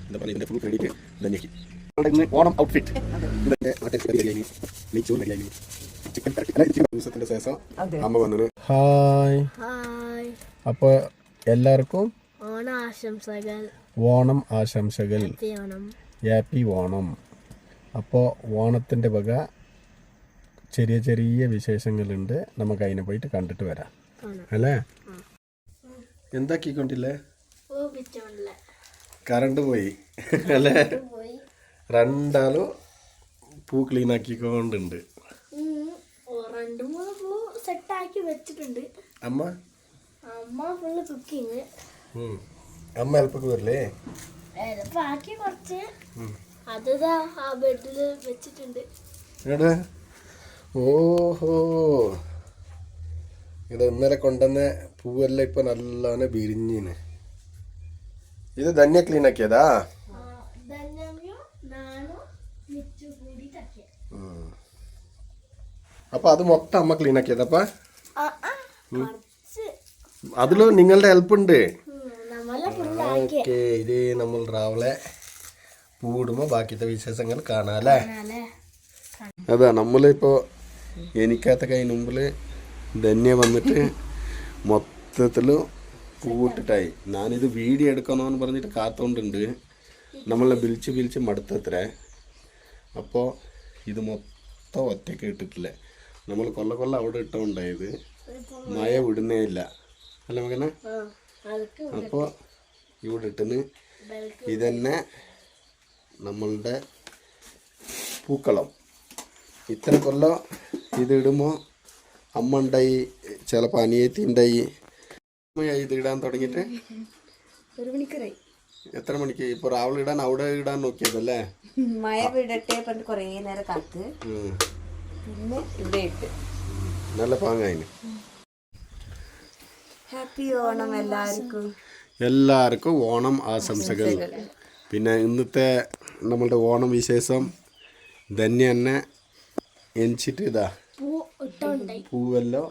എന്താ പറയുക, ഇതിൻ്റെ ഫുൾ ക്രെഡിറ്റ് ധന്യക്ക്. ഓണം ഔട്ട്ഫിറ്റ് ഇതിൻ്റെ റെഡിയായി, നെയ്ച്ചോറ് റെഡിയായി, ചിക്കൻ ദിവസത്തിൻ്റെ ശേഷം അമ്മ വന്നത്. ഹായ്, അപ്പോൾ എല്ലാവർക്കും ഓണം ആശംസകൾ. ഹാപ്പി ഓണം. അപ്പോൾ ഓണത്തിൻ്റെ വക ചെറിയ ചെറിയ വിശേഷങ്ങളുണ്ട്, നമുക്ക് അതിനെ പോയിട്ട് കണ്ടിട്ട് വരാം അല്ലേ? എന്താക്കിക്കൊണ്ടില്ലേ? കറണ്ട് പോയി അല്ലേ? രണ്ടാളും പൂ ക്ലീൻ ആക്കിക്കൊണ്ടുണ്ട്. അമ്മ ഫുള്ള് കുക്കിങ്. അമ്മ ഹെൽപ്പൊക്കെ വരില്ലേ? ബെഡില് വെച്ചിട്ടുണ്ട്. ഓഹോ, ഇത് ഇന്നലെ കൊണ്ടുവന്ന പൂവെല്ലാം ഇപ്പൊ നല്ലോണം വിരിഞ്ഞിന്. ഇത് ധന്യ ക്ലീൻ ആക്കിയതാ? അപ്പൊ അത് മൊത്തം അമ്മ ക്ലീൻ ആക്കിയതപ്പ? അതിലും നിങ്ങളുടെ ഹെൽപ്പ് ഉണ്ട്. ഓക്കെ, ഇത് നമ്മൾ രാവിലെ പൂടുമ്പോ ബാക്കിത്തെ വിശേഷങ്ങൾ കാണാം അല്ലേ? അതാ നമ്മളിപ്പോ എനിക്കകത്ത കഴിഞ്ഞ മുമ്പിൽ ധന്യ വന്നിട്ട് മൊത്തത്തിൽ പൂവിട്ടിട്ടായി. ഞാനിത് വീഡിയോ എടുക്കണമെന്ന് പറഞ്ഞിട്ട് കാത്തോണ്ടുണ്ട്. നമ്മളെ വിളിച്ച് മടുത്തത്രേ. അപ്പോൾ ഇത് മൊത്തം ഒറ്റയ്ക്ക് ഇട്ടിട്ടില്ല. നമ്മൾ കൊല്ല അവിടെ ഇട്ടുണ്ടായത് മഴ വിടുന്നേ ഇല്ല അല്ല മകനെ? അപ്പോൾ ഇവിടെ ഇട്ടുന്ന് ഇതന്നെ നമ്മളുടെ പൂക്കളം. ഇത്ര കൊല്ലം ഇത് ഇടുമ്പോൾ അമ്മ ഉണ്ടായി, ചിലപ്പോൾ അനിയത്തി ഉണ്ടായി. ഇത് ഇടാൻ തുടങ്ങിയിട്ട് 1 മണിക്കൂറായി. എത്ര മണിക്ക്? ഇപ്പോൾ രാവിലെ ഇടാൻ അവിടെ ഇടാൻ നോക്കിയതല്ലേ? മഴ വിടട്ടെ പറഞ്ഞിട്ട് കുറേ നേരം കാത്ത് പിന്നെ ഇവിടെ ഇട്ട്. നല്ല പാങ്ങായിന്. ഹാപ്പി ഓണം എല്ലാവർക്കും ഓണം ആശംസകൾ. പിന്നെ ഇന്നത്തെ നമ്മളുടെ ഓണം വിശേഷം ധന്യ തന്നെ എനിച്ചിട്ട് ഇതാ പൂവെല്ലാം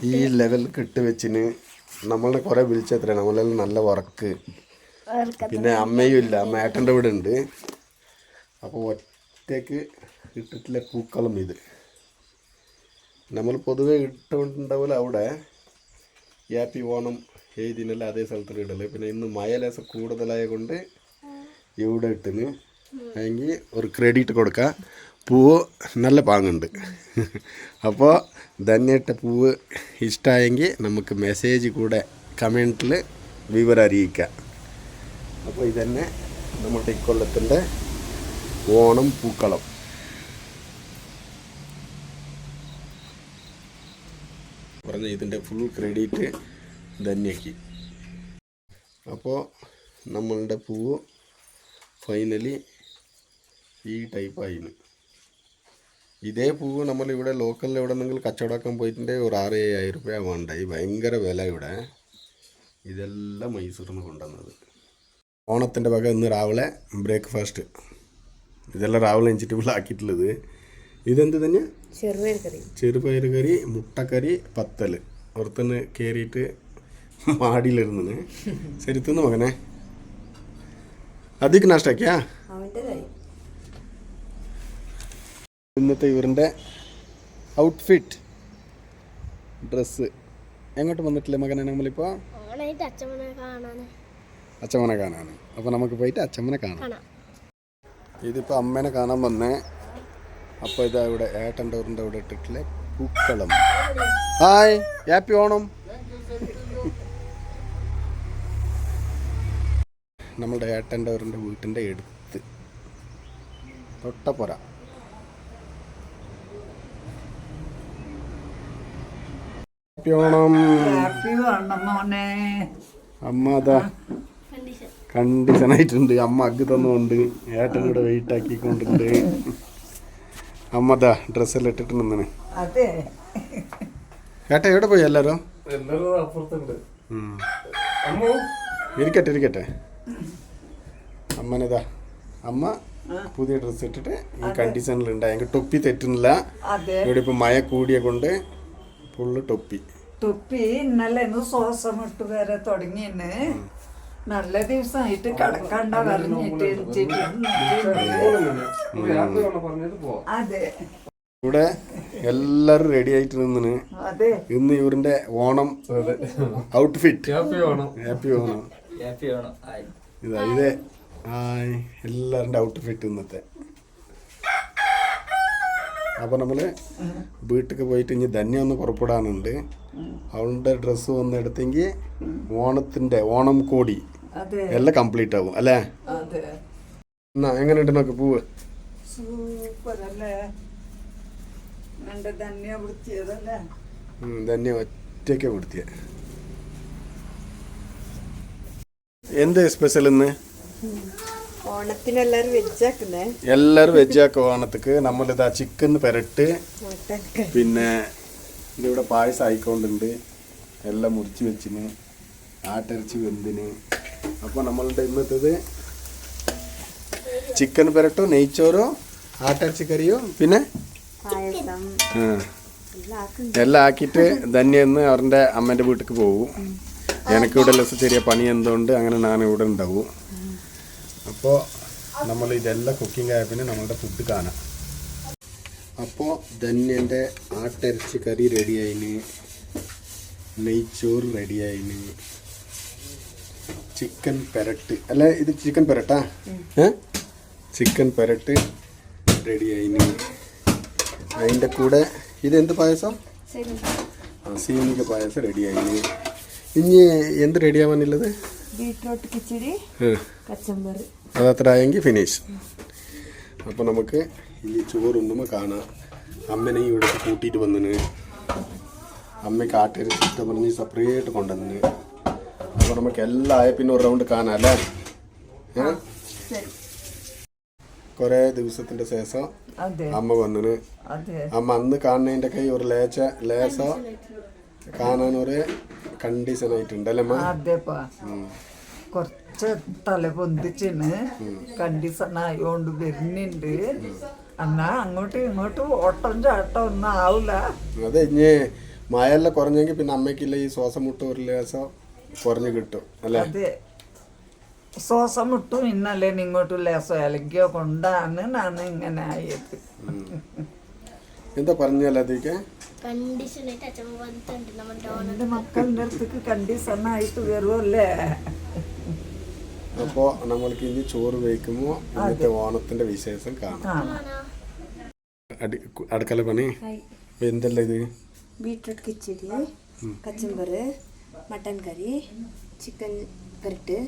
ഈ ലെവലിൽ ഇട്ട് വെച്ചിന്. നമ്മളെ കുറെ വിളിച്ചത്ര, നമ്മളെല്ലാം നല്ല വർക്ക്. പിന്നെ അമ്മയും ഇല്ല, അമ്മ ഏട്ടൻ്റെ വീട് ഉണ്ട്. അപ്പോൾ ഒറ്റയ്ക്ക് ഇട്ടിട്ടില്ല പൂക്കളം. ഇത് നമ്മൾ പൊതുവെ ഇട്ടുകൊണ്ടുണ്ടാവില്ല അവിടെ. ഹാപ്പി ഓണം എഴുതിനല്ല അതേ സ്ഥലത്തിൽ ഇടല്. പിന്നെ ഇന്ന് മഴ ലേസം കൂടുതലായ കൊണ്ട് ഇവിടെ ഇട്ടിന്. അല്ലെങ്കിൽ ഒരു ക്രെഡിറ്റ് കൊടുക്കാം, പൂവ് നല്ല പാങ്ങുണ്ട്. അപ്പോൾ ധന്യട്ട പൂവ് ഇഷ്ടമായെങ്കിൽ നമുക്ക് മെസ്സേജ് കൂടെ കമൻറ്റിൽ വിവരം അറിയിക്കാം. അപ്പോൾ ഇതന്നെ നമ്മുടെ ഇക്കൊല്ലത്തിൻ്റെ ഓണം പൂക്കളം. പറഞ്ഞ ഇതിൻ്റെ ഫുൾ ക്രെഡിറ്റ് ധന്യക്ക്. അപ്പോൾ നമ്മളുടെ പൂവ് ഫൈനലി ഈ ടൈപ്പായിന്. ഇതേ പൂവ് നമ്മളിവിടെ ലോക്കലിൽ എവിടെ നിന്നെങ്കിലും കച്ചവടമാക്കാൻ പോയിട്ടുണ്ടെങ്കിൽ ഒരു 6-7 രൂപ വേണ്ടായി. ഭയങ്കര വില ഇവിടെ. ഇതെല്ലാം മൈസൂരിൽ നിന്ന് കൊണ്ടുവന്നത്. ഓണത്തിൻ്റെ വക ഇന്ന് രാവിലെ ബ്രേക്ക്ഫാസ്റ്റ് ഇതെല്ലാം രാവിലെ വെജിറ്റബിൾ ആക്കിയിട്ടുള്ളത്. ഇതെന്ത് തന്നെ? ചെറുപയർ കറി, മുട്ടക്കറി, പത്തൽ. പുറത്തുനിന്ന് കയറിയിട്ട് മാടിയിലിരുന്നു. ശരി തിന്നു മകനെ. അധികം നാഷ്ടാക്കിയാ? ഇന്നത്തെ ഇവരുടെ ഔട്ട്ഫിറ്റ് ഡ്രസ്സ്. എങ്ങോട്ട് വന്നിട്ടില്ലേ മകനെ നമ്മളിപ്പോൾ? അച്ഛമ്മനെ കാണാൻ. അപ്പോൾ നമുക്ക് പോയിട്ട് അച്ഛമ്മനെ കാണാം. ഇതിപ്പോൾ അമ്മേനെ കാണാൻ വന്നേ. അപ്പോൾ ഇതാ ഇവിടെ ഏട്ടൻ്റെ ഊരിൻ്റെ അവിടെ ഇട്ടിട്ടില്ലേ പൂക്കളം. Hi, happy Onam. നമ്മളുടെ ഏട്ടൻ്റെ ഊരിൻ്റെ വീട്ടിൻ്റെ എടുത്ത് തൊട്ടപ്പുറ. ഹാപ്പി ഓണം. അമ്മ അതാ കണ്ടീഷൻ ആയിട്ടുണ്ട്. അമ്മ അഗ് തന്നുകൊണ്ട് ഏട്ടൻ കൂടെ വെയിറ്റ് ആക്കിക്കൊണ്ടുണ്ട്. അമ്മ അതാ ഡ്രസ്സെല്ലാം ഇട്ടിട്ട് നിന്നാണ്. ഏട്ടാ എവിടെ പോയി? എല്ലാരും ഇരിക്കട്ടെ. അമ്മനതാ അമ്മ പുതിയ ഡ്രസ്സ് ഇട്ടിട്ട് ഈ കണ്ടീഷനിലുണ്ട്. എനിക്ക് ടൊപ്പി തെറ്റുന്നില്ല. ഇവിടെ ഇപ്പൊ മഴ കൂടിയ കൊണ്ട് ഫുള്ള് ടൊപ്പി ഇന്നലെ ശ്വാസം ഇട്ട് വരെ തുടങ്ങിയെന്ന്. നല്ല ദിവസമായിട്ട് കിടക്കണ്ട പറഞ്ഞിട്ട് അതെ ഇവിടെ എല്ലാരും റെഡി ആയിട്ട് നിന്നിന്. അതെ ഇന്ന് ഇവരുടെ ഓണം ഔട്ട്ഫിറ്റ്. ഹാപ്പി ഓണം. ഇതാ ഇത് എല്ലാരുടെ ഔട്ട്ഫിറ്റ് ഇന്നത്തെ. അപ്പൊ നമ്മള് വീട്ടിൽ പോയിട്ട് ഇനി ധന്യ ഒന്ന് പുറപ്പെടാനുണ്ട്. അവളുടെ ഡ്രസ്സ് ഒന്ന് എടുത്തെങ്കിൽ ഓണം കോടി എല്ലാം കംപ്ലീറ്റ് ആവും അല്ലേ? എന്നാ എങ്ങനെയുണ്ട് നോക്ക് പൂവ്? സൂപ്പർ അല്ലേ? ധന്യ വൃത്തിയതല്ലേ? ധന്യ ഒറ്റയ്ക്ക് വൃത്തിയ. എന്ത് സ്പെഷ്യൽ ഇന്ന്? ഓണത്തിന് എല്ലാരും വെജാക്കുന്നേ. എല്ലാരും വെജാക്കും ഓണത്തിക്ക്. നമ്മളിതാ ചിക്കൻ പെരട്ട്, പിന്നെ ഇതിവിടെ പായസം ആയിക്കൊണ്ടുണ്ട്, എല്ലാം മുറിച്ച് വെച്ചിന്, ആട്ടിറച്ചി വെന്തിന്. അപ്പോൾ നമ്മളുടെ ഇന്നത്തേത് ചിക്കൻ പെരട്ടോ, നെയ്ച്ചോറോ, ആട്ടിറച്ചി കറിയോ, പിന്നെ എല്ലാം ആക്കിയിട്ട് ധന്യ ഇന്ന് അവരുടെ അമ്മേൻ്റെ വീട്ടിലേക്ക് പോകും. എനിക്കിവിടെ ലസം ചെറിയ പണി എന്തുകൊണ്ട് അങ്ങനെ ഞാൻ ഇവിടെ ഉണ്ടാവും. അപ്പോൾ നമ്മൾ ഇതെല്ലാം കുക്കിംഗ് ആയ പിന്നെ നമ്മളുടെ ഫുഡ് കാണാം. അപ്പോൾ ധന്യൻ്റെ ആട്ടിറച്ചി കറി റെഡിയായിന്, നെയ്ച്ചോറ് റെഡിയായിന്, ചിക്കൻ പെരട്ട് അല്ല ഇത് ചിക്കൻ പെരട്ടാ, ചിക്കൻ പെരട്ട് റെഡിയായിന്. അതിൻ്റെ കൂടെ ഇതെന്ത് പായസം? സീനിക പായസം റെഡിയായിന്. ഇനി എന്ത് റെഡിയാവാനുള്ളത്? ബീട്രൂട്ട് കിച്ചടി, കച്ചമ്പറ്. അതത്ര ആയെങ്കിൽ ഫിനിഷ്. അപ്പോൾ നമുക്ക് ഈ ചോറുണ്ടുമ്പോൾ കാണാം. അമ്മനെ ഇവിടെ കൂട്ടിയിട്ട് വന്നിന്. അമ്മയ്ക്ക് ആട്ടിറച്ചി ഇഷ്ടം പറഞ്ഞ് സെപ്പറേറ്റ് കൊണ്ടുവന്നിന്. അപ്പോൾ നമുക്ക് എല്ലാം ആയ പിന്നെ ഒരു റൗണ്ട് കാണാം അല്ലേ? കുറേ ദിവസത്തിൻ്റെ ശേഷം അമ്മ വന്നിന്. അമ്മ അന്ന് കാണുന്നതിൻ്റെ കൈ ഒരു ലേശം കാണാൻ ഒരു കണ്ടീഷൻ ആയിട്ടുണ്ട് അല്ലേ അമ്മ? കുറച്ച് തല പൊന്തിച്ചിന് കണ്ടീഷൻ ആയോണ്ട് വരുന്നുണ്ട്. എന്നാ അങ്ങോട്ടും ഇങ്ങോട്ടും ഓട്ടം ചാട്ടം ഒന്നും ആവില്ല. അതെ, ഇനി മഴയെല്ലാം കുറഞ്ഞെങ്കിൽ പിന്നെ അമ്മയ്ക്കില്ല ഈ ശ്വാസം മുട്ട ഒരു ലേശം കുറഞ്ഞു കിട്ടും അല്ലേ? അതെ, ശ്വാസം മുട്ടും ഇന്നല്ലേ ഇങ്ങോട്ടും ലേശം ഇലക്കിയോ കൊണ്ടാണ് ഞാൻ ഇങ്ങനെ ആയത്. എന്താ പറഞ്ഞാലത്തേക്ക് എന്റെ മക്കളുടെ അടുത്തേക്ക് കണ്ടീഷനായിട്ട് വരുമല്ലേ? അപ്പോൾ നമ്മൾക്ക് ഇനി ചോറ് വയ്ക്കുമ്പോൾ ഇന്നത്തെ ഓണത്തിന്റെ വിശേഷം കാണാം. അടുക്കള പണി എന്തല്ല ഇത്? ബീട്രൂട്ട് കിച്ചടി, കച്ചമ്പറ്, മട്ടൻ കറി, ചിക്കൻ പെരട്ട്,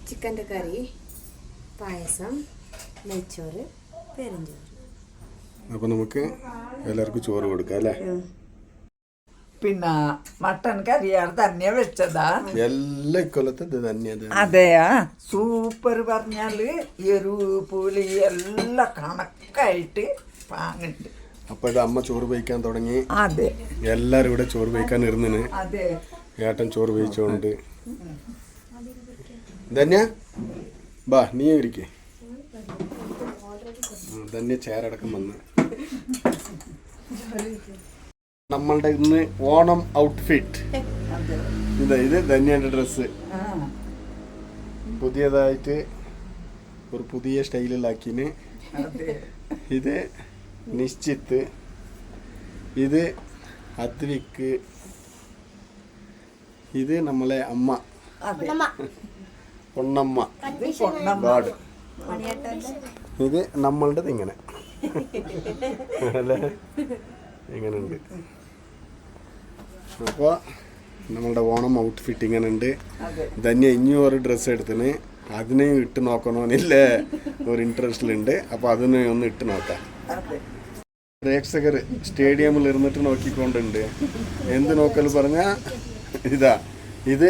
ചിക്കൻ്റെ കറി, പായസം, നെയ്ച്ചോറ്, പെരുംചോറ്. അപ്പോൾ നമുക്ക് എല്ലാവർക്കും ചോറ് കൊടുക്കാം അല്ലേ? പിന്നെ മട്ടൻ കറിയാണ് തന്നെ വെച്ചതാ. എല്ലാ ഇക്കൊല്ലത്ത് ഇത് തന്നെയാണ്. അതെയാ, സൂപ്പർ പറഞ്ഞാല് എരിവ് പുളി എല്ലാം കണക്കായിട്ട് വാങ്ങുന്നുണ്ട്. അപ്പൊ ഇത് അമ്മ ചോറ് വയ്ക്കാൻ തുടങ്ങി. അതെ, എല്ലാരും ഇവിടെ ചോറ് വയ്ക്കാൻ ഇരുന്നിന്. അതെ, ഏട്ടൻ ചോറ് വഹിച്ചോണ്ട്. ധന്യ ബാ നീ ഇരിക്കേ. ധന്യ ചേരടക്കം വന്ന് നമ്മളുടെ ഇന്ന് ഓണം ഔട്ട്ഫിറ്റ് ഇത് ധന്യന്റെ ഡ്രസ്സ് പുതിയതായിട്ട് ഒരു പുതിയ സ്റ്റൈലിലാക്കിന്. ഇത് നിശ്ചിത്ത്, ഇത് അദ്വിക്ക്, ഇത് നമ്മളെ അമ്മ പൊന്നമ്മ ഗാഡ്, ഇത് നമ്മളുടെ ഇങ്ങനെ അല്ലേ? ഇങ്ങനെ ഉണ്ട്. അപ്പോൾ നമ്മളുടെ ഓണം ഔട്ട്ഫിറ്റ് ഇങ്ങനെ ഉണ്ട്. ധന്യ ഇനിയും ഒരു ഡ്രസ്സ് എടുത്തിന്, അതിനെ ഇട്ട് നോക്കണമെന്നില്ലേ ഒരു ഇൻട്രസ്റ്റിലുണ്ട്. അപ്പോൾ അതിനെ ഒന്ന് ഇട്ട് നോക്കാം. പ്രേക്ഷകർ സ്റ്റേഡിയമിൽ ഇരുന്നിട്ട് നോക്കിക്കൊണ്ടുണ്ട്. എന്ത് നോക്കൽ പറഞ്ഞാൽ ഇതാ, ഇത്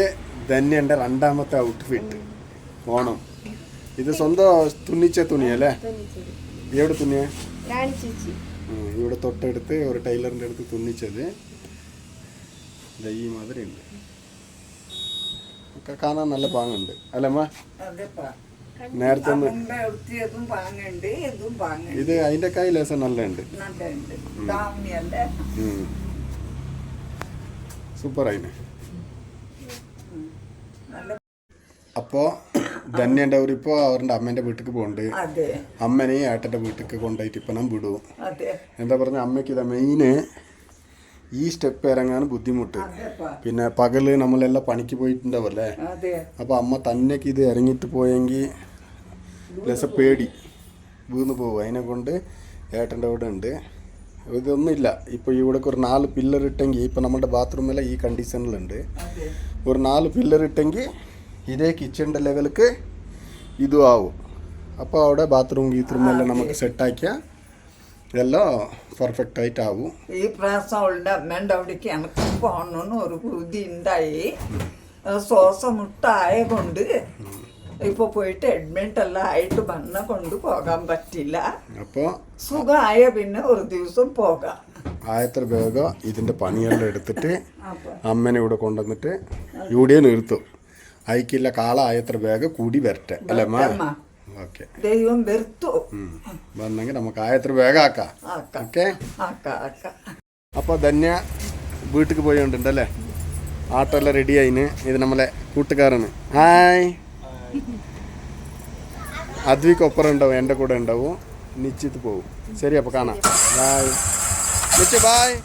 ധന്യൻ്റെ രണ്ടാമത്തെ ഔട്ട്ഫിറ്റ് ഓണം. ഇത് സ്വന്തം തുന്നിച്ച തുണിയല്ലേ? എവിടെ തുന്നിയ? ഇവിടെ തൊട്ടടുത്ത് ഒരു ടൈലറിൻ്റെ അടുത്ത് തുന്നിച്ചത്. ഈ മാതിരി ഉണ്ട്. ഒക്കെ കാണാൻ നല്ല പാങ്ങുണ്ട് അല്ലമ്മ? നേരത്തെ ഇത് അതിന്റെ കൈ ലേസം നല്ല ഉണ്ട്. സൂപ്പർ ആയിന്. അപ്പോൾ ധന്യൻ്റെ ഇപ്പോൾ അവരുടെ അമ്മേൻ്റെ വീട്ടിലേക്ക് പോകുന്നുണ്ട്. അതെ അമ്മനെയും ഏട്ടൻ്റെ വീട്ടിലേക്ക് കൊണ്ടുപോയിട്ട് ഇപ്പം ഞാൻ വിടും. അതെ എന്താ പറഞ്ഞാൽ അമ്മയ്ക്ക് ഇതാ മെയിന് ഈ സ്റ്റെപ്പ് ഇറങ്ങാൻ ബുദ്ധിമുട്ട്. പിന്നെ പകല് നമ്മളെല്ലാം പണിക്ക് പോയിട്ടുണ്ടാവല്ലേ, അതെ അപ്പോൾ അമ്മ തന്നെക്ക് ഇത് ഇറങ്ങിയിട്ട് പോയെങ്കിൽ രസം പേടി വീണ് പോകും. അതിനെ കൊണ്ട് ഏട്ടൻ്റെ അവിടെ ഉണ്ട്. ഇതൊന്നുമില്ല. ഇപ്പോൾ ഇവിടെ ഒരു 4 പില്ലർ ഇട്ടെങ്കിൽ ഇപ്പം നമ്മുടെ ബാത്റൂമെല്ലാം ഈ കണ്ടീഷനിലുണ്ട്. ഒരു 4 പില്ലർ ഇട്ടെങ്കിൽ ഇതേ കിച്ചണിൻ്റെ ലെവലിക്ക് ഇതും ആവും. അപ്പോൾ അവിടെ ബാത്റൂം ഗീത്റൂമെല്ലാം നമുക്ക് സെറ്റാക്കിയാൽ എല്ലാം പെർഫെക്റ്റ് ആയിട്ടാവും. ഈ പ്രാവശ്യം അവളുടെ അമ്മേൻ്റെ അവിടേക്ക് എനിക്ക് പോകണമെന്ന് ഒരു ബുദ്ധി ഉണ്ടായി. ശ്വാസം മുട്ടായ കൊണ്ട് ഇപ്പൊ പോയിട്ട് അഡ്മിറ്റ് എല്ലാം ആയിട്ട് വന്ന കൊണ്ട് പോകാൻ പറ്റില്ല. അപ്പോൾ സുഖമായ പിന്നെ ഒരു ദിവസം പോകാം. ആയത്ര വേഗം ഇതിൻ്റെ പണിയെല്ലാം എടുത്തിട്ട് അമ്മനെ ഇവിടെ കൊണ്ടുവന്നിട്ട് ഇവിടെ നിർത്തും. അയക്കില്ല കാള ആയത്ര വേഗം കൂടി വരട്ടെ അല്ലേ അമ്മ? ഓക്കെ, ദൈവം വെറുത്തു വന്നെങ്കിൽ നമുക്ക് ആയത്ര വേഗം ആക്കാം. ഓക്കെ, അപ്പോൾ ധന്യ വീട്ടിൽ പോയോണ്ടല്ലേ, ആട്ടെല്ലാം റെഡി ആയിന്. ഇത് നമ്മളെ കൂട്ടുകാരാണ്. ഹായ്, അദ്വിക്ക് ഒപ്പരം ഉണ്ടാവും, എൻ്റെ കൂടെ ഉണ്ടാവും. നിശ്ചിത് പോവും. ശരി, അപ്പോൾ കാണാം. Bye Nishchi, bye.